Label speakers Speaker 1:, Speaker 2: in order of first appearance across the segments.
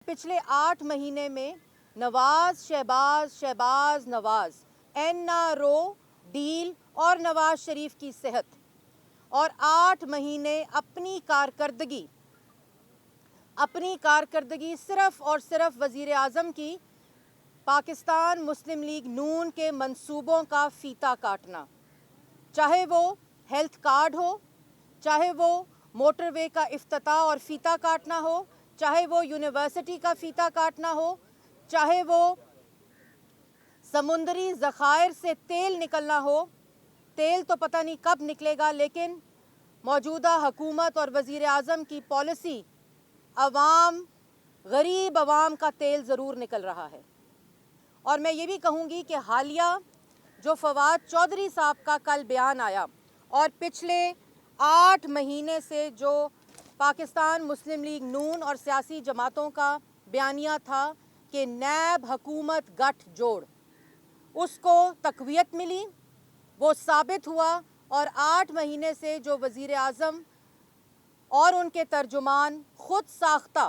Speaker 1: पिछले 8 महीने में नवाज शहबाज नवाज NRO डील और नवाज शरीफ की सेहत और 8 महीने अपनी कारकर्दगी सिर्फ और सिर्फ वज़ीर आज़म की पाकिस्तान मुस्लिम लीग नून के मंसूबों का फीता काटना, चाहे वो हेल्थ कार्ड हो, चाहे वो मोटरवे का इफ्तिताह और फीता काटना हो, चाहे वो यूनिवर्सिटी का फीता काटना हो, चाहे वो समुंदरी ज़खायर से तेल निकलना हो। तेल तो पता नहीं कब निकलेगा, लेकिन मौजूदा हुकूमत और वज़ीर आज़म की पॉलिसी गरीब अवाम का तेल ज़रूर निकल रहा है। और मैं ये भी कहूँगी कि हालिया जो फवाद चौधरी साहब का कल बयान आया और पिछले 8 महीने से जो पाकिस्तान मुस्लिम लीग नून और सियासी जमातों का बयानिया था कि नैब हुकूमत गठजोड़, उसको तक़वियत मिली, वो साबित हुआ। और 8 महीने से जो वज़ीर आज़म और उनके तर्जुमान खुद साख्ता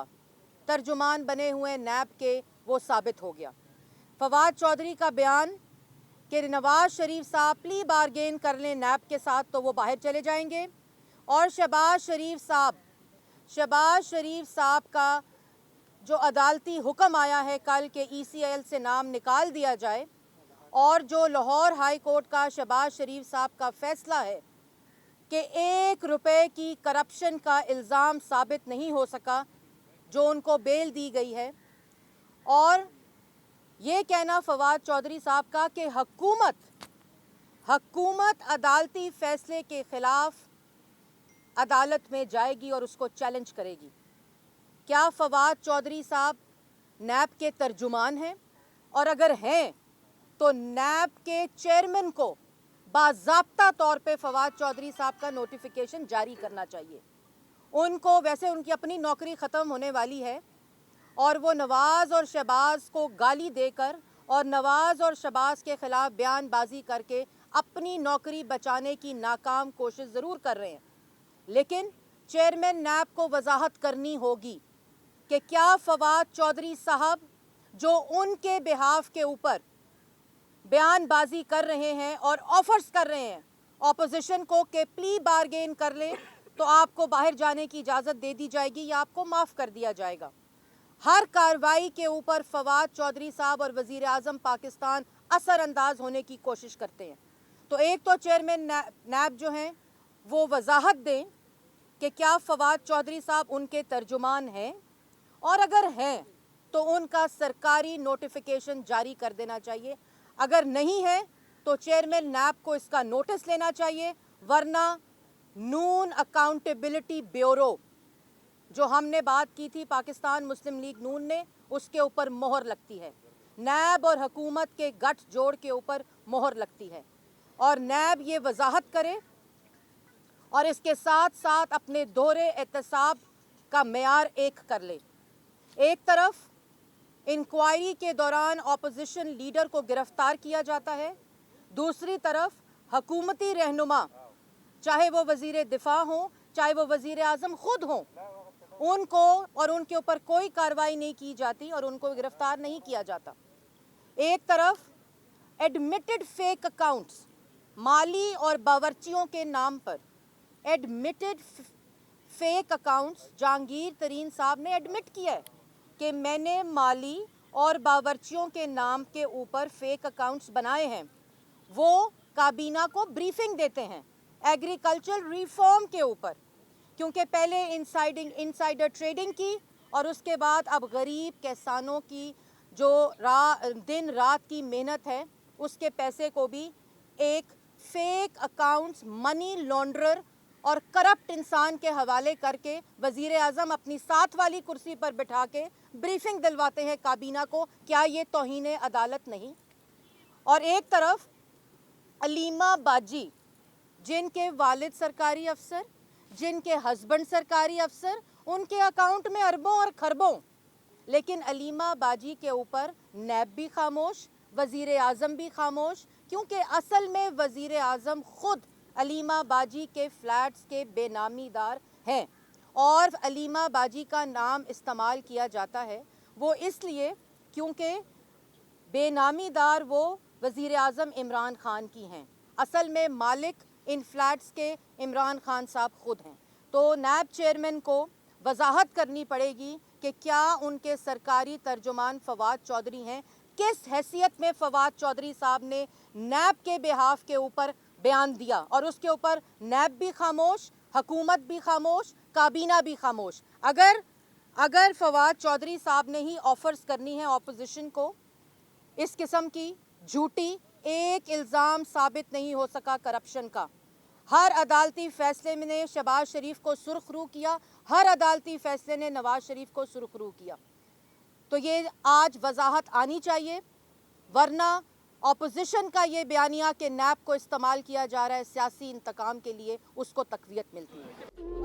Speaker 1: तर्जुमान बने हुए नैब के, वो साबित हो गया। फवाद चौधरी का बयान कि नवाज शरीफ साहब प्ली बारगेन कर लें नैब के साथ तो वो बाहर चले जाएंगे, और शहबाज शरीफ साहब का जो अदालती हुक्म आया है कल के ECIL से नाम निकाल दिया जाए, और जो लाहौर हाई कोर्ट का शहबाज शरीफ साहब का फैसला है कि 1 रुपए की करप्शन का इल्ज़ाम साबित नहीं हो सका जो उनको बेल दी गई है, और ये कहना फवाद चौधरी साहब का कि हुकूमत अदालती फैसले के ख़िलाफ़ अदालत में जाएगी और उसको चैलेंज करेगी। क्या फवाद चौधरी साहब नैब के तर्जुमान हैं? और अगर हैं तो नैब के चेयरमैन को बाज़ाब्ता तौर पे फवाद चौधरी साहब का नोटिफिकेशन जारी करना चाहिए। उनको वैसे उनकी अपनी नौकरी ख़त्म होने वाली है, और वो नवाज़ और शहबाज को गाली देकर और नवाज़ और शहबाज के ख़िलाफ़ बयानबाजी करके अपनी नौकरी बचाने की नाकाम कोशिश ज़रूर कर रहे हैं। लेकिन चेयरमैन नैब को वजाहत करनी होगी कि क्या फवाद चौधरी साहब जो उनके बिहाफ के ऊपर बयानबाजी कर रहे हैं और ऑफर्स कर रहे हैं ऑपोजिशन को कि प्ली बारगेन कर लें तो आपको बाहर जाने की इजाज़त दे दी जाएगी या आपको माफ़ कर दिया जाएगा, हर कार्रवाई के ऊपर फवाद चौधरी साहब और वज़ीर आज़म पाकिस्तान असरअंदाज होने की कोशिश करते हैं। तो एक तो चेयरमैन नैब जो हैं वो वजाहत दें कि क्या फवाद चौधरी साहब उनके तर्जुमान हैं, और अगर हैं तो उनका सरकारी नोटिफिकेशन जारी कर देना चाहिए। अगर नहीं है तो चेयरमैन नैब को इसका नोटिस लेना चाहिए, वरना नून अकाउंटेबिलिटी ब्यूरो जो हमने बात की थी पाकिस्तान मुस्लिम लीग नून ने, उसके ऊपर मोहर लगती है। नैब और हुकूमत के गठजोड़ के ऊपर मोहर लगती है, और नैब ये वजाहत करे और इसके साथ साथ अपने दोहरे एहतसाब का मेयार एक कर ले। एक तरफ इंक्वायरी के दौरान अपोजिशन लीडर को गिरफ्तार किया जाता है, दूसरी तरफ हुकूमती रहनुमा, चाहे वो वज़ीर दिफा हो, चाहे वो वज़ीर आज़म खुद हों, उनको और उनके ऊपर कोई कार्रवाई नहीं की जाती और उनको गिरफ्तार नहीं किया जाता। एक तरफ एडमिटेड फेक अकाउंट्स, माली और बावर्चियों के नाम पर एडमिटेड फेक अकाउंट्स, जहांगीर तरीन साहब ने एडमिट किया है कि मैंने माली और बावर्चियों के नाम के ऊपर फेक अकाउंट्स बनाए हैं। वो काबीना को ब्रीफिंग देते हैं एग्रीकल्चर रिफॉर्म के ऊपर, क्योंकि पहले इनसाइडर ट्रेडिंग की और उसके बाद अब गरीब किसानों की जो दिन रात की मेहनत है उसके पैसे को भी एक फेक अकाउंट्स, मनी लॉन्ड्रर और करप्ट इंसान के हवाले करके वज़ीर आज़म अपनी साथ वाली कुर्सी पर बिठा के ब्रीफिंग दिलवाते हैं काबीना को। क्या ये तौहीन अदालत नहीं? और एक तरफ अलीमा बाजी, जिनके वालिद सरकारी अफसर, जिनके हस्बैंड सरकारी अफसर, उनके अकाउंट में अरबों और खरबों, लेकिन अलीमा बाजी के ऊपर नैब भी खामोश, वज़ीर आज़म भी खामोश, क्योंकि असल में वज़ीर आज़म खुद अलीमा बाजी के फ्लैट्स के बेनामीदार हैं और अलीमा बाजी का नाम इस्तेमाल किया जाता है وہ اس لیے کیونکہ بے نامی دار وہ وزیر اعظم عمران خان کی ہیں، اصل میں مالک ان فلیٹس کے عمران خان صاحب خود ہیں۔ تو نیب چیئرمین کو وضاحت کرنی پڑے گی کہ کیا ان کے سرکاری ترجمان فواد چودھری ہیں، کس حیثیت میں فواد چودھری صاحب نے نیب کے بہاف کے اوپر بیان دیا، اور اس کے اوپر نیب بھی خاموش، حکومت بھی خاموش، کابینہ بھی خاموش۔ اگر فواد چودھری صاحب نے ہی آفرز کرنی ہے اپوزیشن کو، اس قسم کی جھوٹی ایک الزام ثابت نہیں ہو سکا کرپشن کا۔ ہر عدالتی فیصلے میں نے شہباز شریف کو سرخ رو کیا، ہر عدالتی فیصلے نے نواز شریف کو سرخ رو کیا۔ تو یہ آج وضاحت آنی چاہیے، ورنہ اپوزیشن کا یہ بیانیہ کہ نیب کو استعمال کیا جا رہا ہے سیاسی انتقام کے لیے، اس کو تقویت ملتی ہے۔